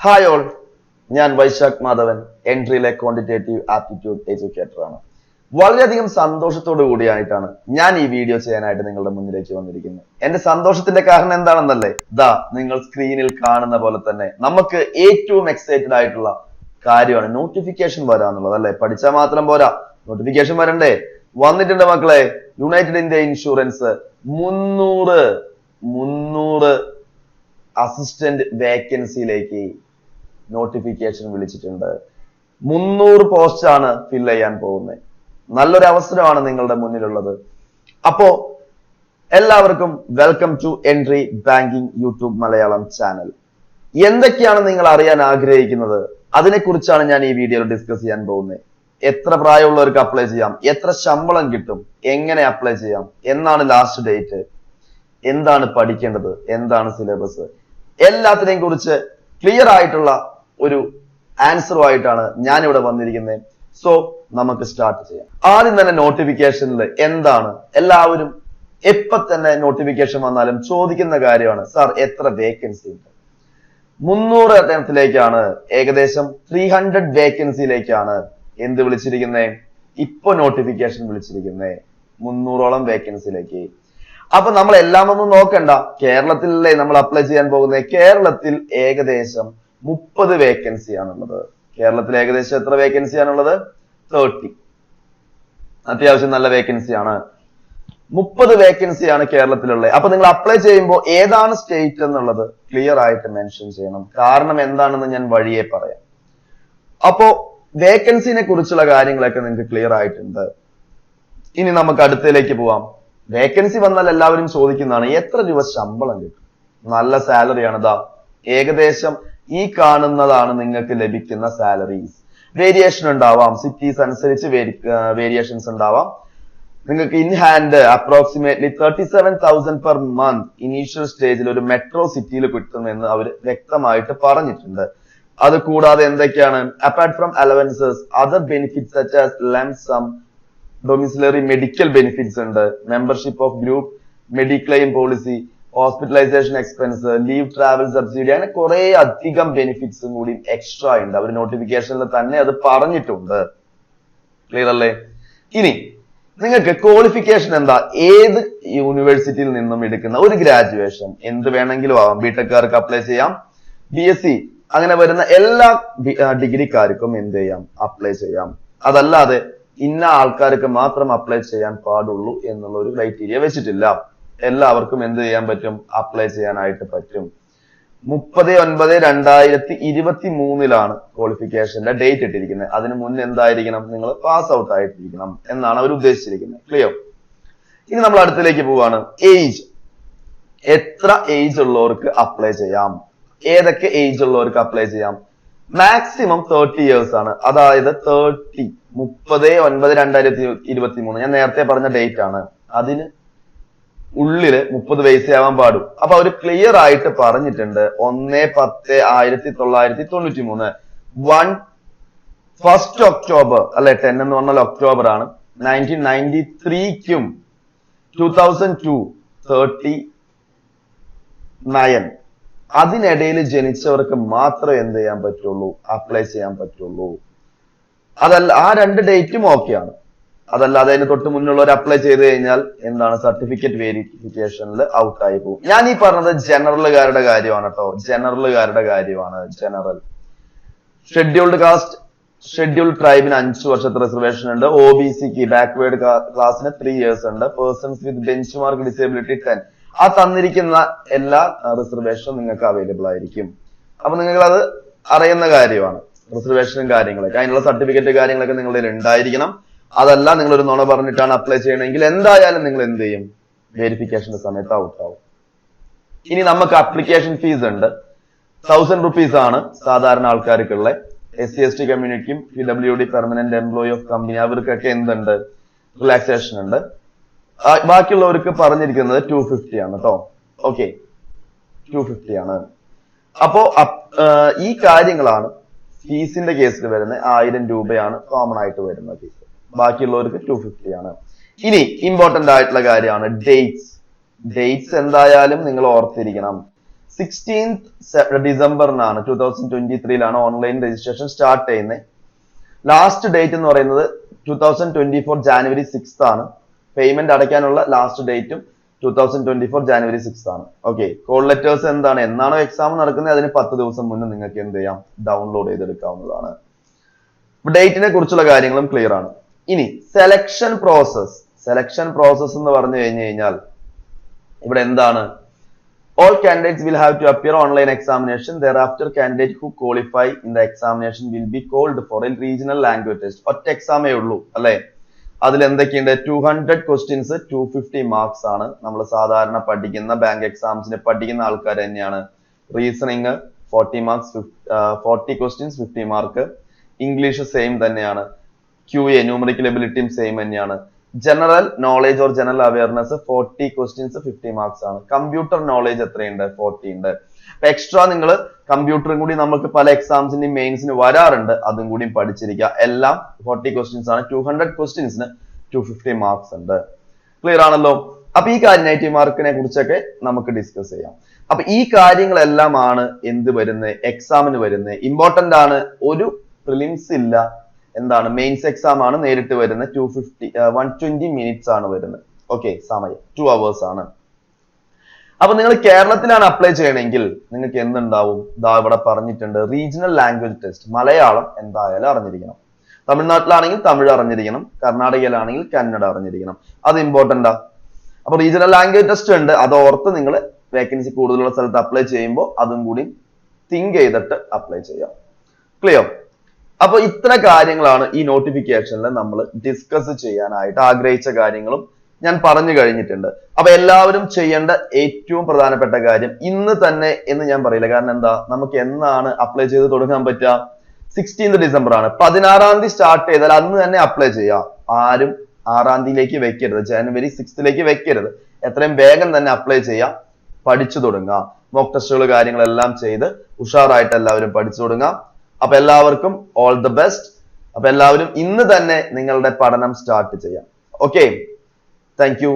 Hi all, ഞാൻ വൈശാഖ് മാധവൻ, എൻട്രിയിലെ quantitative aptitude educator ആണ്. വളരെയധികം സന്തോഷത്തോടു കൂടിയായിട്ടാണ് ഞാൻ ഈ വീഡിയോ ചെയ്യാനായിട്ട് നിങ്ങളുടെ മുന്നിലേക്ക് വന്നിരിക്കുന്നത്. എന്റെ സന്തോഷത്തിന്റെ കാരണം എന്താണെന്നല്ലേ, നിങ്ങൾ സ്ക്രീനിൽ കാണുന്ന പോലെ തന്നെ നമുക്ക് ഏറ്റവും എക്സൈറ്റഡ് ആയിട്ടുള്ള കാര്യമാണ് നോട്ടിഫിക്കേഷൻ വരാന്നുള്ളത് അല്ലെ. പഠിച്ചാൽ മാത്രം പോരാ, നോട്ടിഫിക്കേഷൻ വരണ്ടേ? വന്നിട്ടുണ്ട് മക്കളെ. യുണൈറ്റഡ് ഇന്ത്യ ഇൻഷുറൻസ് 300 അസിസ്റ്റന്റ് വേക്കൻസിയിലേക്ക് നോട്ടിഫിക്കേഷൻ വിളിച്ചിട്ടുണ്ട്. 300 പോസ്റ്റ് ആണ് ഫിൽ ചെയ്യാൻ പോകുന്നത്. നല്ലൊരു അവസരമാണ് നിങ്ങളുടെ മുന്നിലുള്ളത്. അപ്പോ എല്ലാവർക്കും welcome to entry banking YouTube Malayalam channel. എന്തൊക്കെയാണ് നിങ്ങൾ അറിയാൻ ആഗ്രഹിക്കുന്നത്, അതിനെക്കുറിച്ചാണ് ഞാൻ ഈ വീഡിയോയിൽ ഡിസ്കസ് ചെയ്യാൻ പോകുന്നത്. എത്ര പ്രായമുള്ളവർക്ക് അപ്ലൈ ചെയ്യാം, എത്ര ശമ്പളം കിട്ടും, എങ്ങനെ അപ്ലൈ ചെയ്യാം, എന്നാണ് ലാസ്റ്റ് ഡേറ്റ്, എന്താണ് പഠിക്കേണ്ടത്, എന്താണ് സിലബസ്, എല്ലാത്തിനെയും കുറിച്ച് ക്ലിയർ ആയിട്ടുള്ള ഒരു ആൻസറുമായിട്ടാണ് ഞാൻ ഇവിടെ വന്നിരിക്കുന്നത്. സോ നമുക്ക് സ്റ്റാർട്ട് ചെയ്യാം. ആദ്യം തന്നെ നോട്ടിഫിക്കേഷനിൽ എന്താണ്, എല്ലാവരും എപ്പോ തന്നെ നോട്ടിഫിക്കേഷൻ വന്നാലും ചോദിക്കുന്ന കാര്യമാണ്, സാർ എത്ര വേക്കൻസി ഉണ്ട്? 300 എണ്ണത്തിലേക്കാണ്, ഏകദേശം 300 വേക്കൻസിയിലേക്കാണ് എന്ത് വിളിച്ചിരിക്കുന്നത്, ഇപ്പൊ നോട്ടിഫിക്കേഷൻ വിളിച്ചിരിക്കുന്നത് 300ഓളം വേക്കൻസിയിലേക്ക്. അപ്പൊ നമ്മൾ എല്ലാം ഒന്നും നോക്കണ്ട, കേരളത്തിലല്ലേ നമ്മൾ അപ്ലൈ ചെയ്യാൻ പോകുന്നത്. കേരളത്തിൽ ഏകദേശം 30 വേക്കൻസി ആണുള്ളത്. കേരളത്തിൽ ഏകദേശം എത്ര വേക്കൻസി ആണുള്ളത്? 30. അത്യാവശ്യം നല്ല വേക്കൻസിയാണ്. 30 വേക്കൻസിയാണ് കേരളത്തിലുള്ളത്. അപ്പൊ നിങ്ങൾ അപ്ലൈ ചെയ്യുമ്പോൾ ഏതാണ് സ്റ്റേറ്റ് എന്നുള്ളത് ക്ലിയർ ആയിട്ട് മെൻഷൻ ചെയ്യണം. കാരണം എന്താണെന്ന് ഞാൻ വഴിയെ പറയാം. അപ്പോ വേക്കൻസിനെ കുറിച്ചുള്ള കാര്യങ്ങളൊക്കെ നിങ്ങൾക്ക് ക്ലിയർ ആയിട്ടുണ്ട്. ഇനി നമുക്ക് അടുത്തതിലേക്ക് പോവാം. വേക്കൻസി വന്നാൽ എല്ലാവരും ചോദിക്കുന്നതാണ്, എത്ര രൂപ ശമ്പളം കിട്ടും? നല്ല സാലറിയാണ്. ഏകദേശം ഈ കാണുന്നതാണ് നിങ്ങൾക്ക് ലഭിക്കുന്ന സാലറീസ്. വേരിയേഷൻ ഉണ്ടാവാം, സിറ്റീസ് അനുസരിച്ച് വേരിയേഷൻസ് ഉണ്ടാവാം. നിങ്ങൾക്ക് in hand approximately 37,000 per month initial സ്റ്റേജിൽ ഒരു മെട്രോ സിറ്റിയിൽ കിട്ടുമെന്ന് അവർ വ്യക്തമായിട്ട് പറഞ്ഞിട്ടുണ്ട്. അത് കൂടാതെ എന്തൊക്കെയാണ്, apart from allowances, other benefits such as lump sum, domiciliary medical benefits ഉണ്ട്, membership of group mediclaim policy, hospitalisation expense, leave travel subsidy, അങ്ങനെ കുറെ അധികം ബെനിഫിറ്റ്സും കൂടി എക്സ്ട്രാ ഉണ്ട്. അവർ നോട്ടിഫിക്കേഷനിൽ തന്നെ അത് പറഞ്ഞിട്ടുണ്ട്. ക്ലിയർ അല്ലേ? ഇനി നിങ്ങൾക്ക് ക്വാളിഫിക്കേഷൻ എന്താ, ഏത് യൂണിവേഴ്സിറ്റിയിൽ നിന്നും എടുക്കുന്ന ഒരു ഗ്രാജുവേഷൻ എന്ത് വേണമെങ്കിലും ആവാം. ബിടെക്കാർക്ക് അപ്ലൈ ചെയ്യാം, BSc അങ്ങനെ വരുന്ന എല്ലാ ഡിഗ്രിക്കാർക്കും എന്ത് ചെയ്യാം, അപ്ലൈ ചെയ്യാം. അതല്ലാതെ ഇന്ന ആൾക്കാർക്ക് മാത്രം അപ്ലൈ ചെയ്യാൻ പാടുള്ളൂ എന്നുള്ള ഒരു ക്രൈറ്റീരിയ വെച്ചിട്ടില്ല. എല്ലാവർക്കും എന്ത് ചെയ്യാൻ പറ്റും, അപ്ലൈ ചെയ്യാനായിട്ട് പറ്റും. 30/9/2023 ക്വാളിഫിക്കേഷന്റെ ഡേറ്റ് ഇട്ടിരിക്കുന്നത്. അതിന് മുന്നേ എന്തായിരിക്കണം, നിങ്ങൾ പാസ് ഔട്ട് ആയിട്ടിരിക്കണം എന്നാണ് അവർ ഉദ്ദേശിച്ചിരിക്കുന്നത്. ക്ലിയർ? ഇനി നമ്മൾ അടുത്തിലേക്ക് പോവാണ്. ഏജ്, എത്ര ഏജ് ഉള്ളവർക്ക് അപ്ലൈ ചെയ്യാം, ഏതൊക്കെ ഏജ് ഉള്ളവർക്ക് അപ്ലൈ ചെയ്യാം? മാക്സിമം 30 ഇയേഴ്സ് ആണ്. അതായത് 30/9/2023 ഞാൻ നേരത്തെ പറഞ്ഞ ഡേറ്റ് ആണ്. അതിന് ഉള്ളില് 30 വയസ്സേ ആവാൻ പാടും. അപ്പൊ അവര് ക്ലിയർ ആയിട്ട് പറഞ്ഞിട്ടുണ്ട്, 1/10/1993 1 ഒക്ടോബർ അല്ലെ, 10 എന്ന് പറഞ്ഞാൽ ഒക്ടോബർ ആണ്, 1993ക്കും 2002 39 അതിനിടയിൽ ജനിച്ചവർക്ക് മാത്രമേ എന്ത് ചെയ്യാൻ പറ്റുള്ളൂ, അപ്ലൈ ചെയ്യാൻ പറ്റുള്ളൂ. അതല്ല, ആ രണ്ട് ഡേറ്റും ഓക്കെയാണ്. അതല്ലാതെ അതിന് തൊട്ട് മുന്നുള്ളവർ അപ്ലൈ ചെയ്ത് കഴിഞ്ഞാൽ എന്താണ്, സർട്ടിഫിക്കറ്റ് വെരിഫിക്കേഷനിൽ ഔട്ട് ആയി പോകും. ഞാൻ ഈ പറഞ്ഞത് ജനറലുകാരുടെ കാര്യമാണ് കേട്ടോ, ജനറലുകാരുടെ കാര്യമാണ്. ജനറൽ ഷെഡ്യൂൾഡ് കാസ്റ്റ്, ഷെഡ്യൂൾഡ് ട്രൈബിന് 5 വർഷത്തെ റിസർവേഷൻ ഉണ്ട്. OBCക്ക് ബാക്ക്വേർഡ് ക്ലാസിന് 3 ഇയേഴ്സ് ഉണ്ട്. Persons with benchmark disability 10. ആ തന്നിരിക്കുന്ന എല്ലാ റിസർവേഷനും നിങ്ങൾക്ക് അവൈലബിൾ ആയിരിക്കും. അപ്പൊ നിങ്ങൾ അത് അറിയുന്ന കാര്യമാണ്, റിസർവേഷനും കാര്യങ്ങളൊക്കെ. അതിനുള്ള സർട്ടിഫിക്കറ്റ് കാര്യങ്ങളൊക്കെ നിങ്ങളുടെ ഉണ്ടായിരിക്കണം. അതല്ല, നിങ്ങളൊരു നുണ പറഞ്ഞിട്ടാണ് അപ്ലൈ ചെയ്യണമെങ്കിൽ എന്തായാലും നിങ്ങൾ എന്ത് ചെയ്യും, വെരിഫിക്കേഷന്റെ സമയത്ത് ഔട്ട് ആവും. ഇനി നമുക്ക് അപ്ലിക്കേഷൻ ഫീസ് ഉണ്ട്. 1000 rupees ആണ് സാധാരണ ആൾക്കാർക്കുള്ള. SC/ST കമ്മ്യൂണിറ്റിക്കും PWD permanent employee of company അവർക്കൊക്കെ എന്തുണ്ട്, റിലാക്സേഷൻ ഉണ്ട്. ബാക്കിയുള്ളവർക്ക് പറഞ്ഞിരിക്കുന്നത് 250 ആണ് കേട്ടോ. ഓക്കെ, 250 ആണ്. അപ്പോ ഈ കാര്യങ്ങളാണ് ഫീസിന്റെ കേസിൽ വരുന്നത്. 1000 രൂപയാണ് കോമൺ ആയിട്ട് വരുന്ന ഫീസ്. ബാക്കിയുള്ളവർക്ക് 250 ആണ്. ഇനി ഇമ്പോർട്ടന്റ് ആയിട്ടുള്ള കാര്യമാണ് ഡേറ്റ്സ്. ഡേറ്റ്സ് എന്തായാലും നിങ്ങൾ ഓർത്തിരിക്കണം. 16th ഡിസംബറിനാണ് 2023 ഓൺലൈൻ രജിസ്ട്രേഷൻ സ്റ്റാർട്ട് ചെയ്യുന്നത്. ലാസ്റ്റ് ഡേറ്റ് എന്ന് പറയുന്നത് 2024 ജാനുവരി 6 ആണ്. പേയ്മെന്റ് അടയ്ക്കാനുള്ള ലാസ്റ്റ് ഡേറ്റും 2024 ജാനുവരി 6 ആണ്. ഓക്കെ, കോൾ ലെറ്റേഴ്സ് എന്നാണോ എക്സാം നടക്കുന്നത് അതിന് 10 ദിവസം മുന്നേ നിങ്ങൾക്ക് എന്ത് ചെയ്യാം, ഡൗൺലോഡ് ചെയ്തെടുക്കാവുന്നതാണ്. ഡേറ്റിനെ കുറിച്ചുള്ള കാര്യങ്ങളും ക്ലിയർ ആണ്. ഇനി സെലക്ഷൻ പ്രോസസ് എന്ന് പറഞ്ഞു കഴിഞ്ഞാൽ ഇവിടെ എന്താണ്? All candidates will have to appear online examination. Thereafter, candidate who qualify in the examination will be called for a regional language test. ഒറ്റ എക്സാമേ ഉള്ളൂ അല്ലെ? അതിൽ എന്തൊക്കെയുണ്ട്? 200 questions, 250 മാർക്സ് ആണ്. നമ്മൾ സാധാരണ പഠിക്കുന്ന ബാങ്ക് എക്സാംസിന് പഠിക്കുന്ന ആൾക്കാർ തന്നെയാണ്. Reasoning 40 marks, 40 questions 50 mark. English same തന്നെയാണ്. QA ന്യൂമറിക്കൽ എബിലിറ്റിയും സെയിം തന്നെയാണ്. General knowledge or general awareness 40 questions 50 marks ആണ്. കമ്പ്യൂട്ടർ നോളേജ് എത്രയുണ്ട്? 40 ഉണ്ട്. അപ്പൊ എക്സ്ട്രാ നിങ്ങൾ കമ്പ്യൂട്ടറും കൂടി നമുക്ക് പല എക്സാംസിന്റെയും മെയിൻസിന് വരാറുണ്ട്, അതും കൂടി പഠിച്ചിരിക്കുക. എല്ലാം 40 questions ആണ്. 200 questions 250 മാർക്സ് ഉണ്ട്. ക്ലിയർ ആണല്ലോ? അപ്പൊ ഈ കാര്യം 90 മാർക്കിനെ കുറിച്ചൊക്കെ നമുക്ക് ഡിസ്കസ് ചെയ്യാം. അപ്പൊ ഈ കാര്യങ്ങളെല്ലാമാണ് എന്ത് വരുന്നത്, എക്സാമിന് വരുന്നത്. ഇമ്പോർട്ടന്റ് ആണ്. ഒരു പ്രിലിംസ് ഇല്ല, മെയിൻസ് എക്സാം ആണ് നേരിട്ട് വരുന്നത്. 120 മിനിറ്റ്സ് ആണ് വരുന്നത്. ഓക്കെ, സമയം 2 hours ആണ്. അപ്പൊ നിങ്ങൾ കേരളത്തിലാണ് അപ്ലൈ ചെയ്യണമെങ്കിൽ നിങ്ങൾക്ക് എന്തുണ്ടാവും? ഇവിടെ പറഞ്ഞിട്ടുണ്ട്, റീജിയണൽ ലാംഗ്വേജ് ടെസ്റ്റ്. മലയാളം എന്തായാലും അറിഞ്ഞിരിക്കണം. തമിഴ്നാട്ടിലാണെങ്കിൽ തമിഴ് അറിഞ്ഞിരിക്കണം. കർണാടകയിലാണെങ്കിൽ കന്നഡ അറിഞ്ഞിരിക്കണം. അത് ഇമ്പോർട്ടന്റാ. അപ്പൊ റീജിയണൽ ലാംഗ്വേജ് ടെസ്റ്റ് ഉണ്ട്, അത് ഓർത്ത് നിങ്ങൾ വേക്കൻസി കൂടുതലുള്ള സ്ഥലത്ത് അപ്ലൈ ചെയ്യുമ്പോൾ അതും കൂടി തിങ്ക് ചെയ്തിട്ട് അപ്ലൈ ചെയ്യാം. ക്ലിയർ? അപ്പൊ ഇത്ര കാര്യങ്ങളാണ് ഈ നോട്ടിഫിക്കേഷനിൽ നമ്മൾ ഡിസ്കസ് ചെയ്യാനായിട്ട് ആഗ്രഹിച്ച കാര്യങ്ങളും ഞാൻ പറഞ്ഞു കഴിഞ്ഞിട്ടുണ്ട്. അപ്പൊ എല്ലാവരും ചെയ്യേണ്ട ഏറ്റവും പ്രധാനപ്പെട്ട കാര്യം ഇന്ന് തന്നെ എന്ന് ഞാൻ പറയില്ല. കാരണം എന്താ, നമുക്ക് എന്നാണ് അപ്ലൈ ചെയ്ത് തുടങ്ങാൻ പറ്റുക? 16th ഡിസംബർ ആണ്. 16ാം തീയതി സ്റ്റാർട്ട് ചെയ്താൽ അന്ന് തന്നെ അപ്ലൈ ചെയ്യാം. ആരും 6ാം തീയതിയിലേക്ക് വെക്കരുത്, ജനുവരി 6th വെക്കരുത്. എത്രയും വേഗം തന്നെ അപ്ലൈ ചെയ്യാം, പഠിച്ചു തുടങ്ങുക. മോക്ക് ടെസ്റ്റുകൾ കാര്യങ്ങളെല്ലാം ചെയ്ത് ഉഷാറായിട്ട് എല്ലാവരും പഠിച്ചു തുടങ്ങാം. അപ്പൊ എല്ലാവർക്കും ഓൾ ദ ബെസ്റ്റ്. അപ്പൊ എല്ലാവരും ഇന്ന് തന്നെ നിങ്ങളുടെ പഠനം സ്റ്റാർട്ട് ചെയ്യാം. Okay, thank you.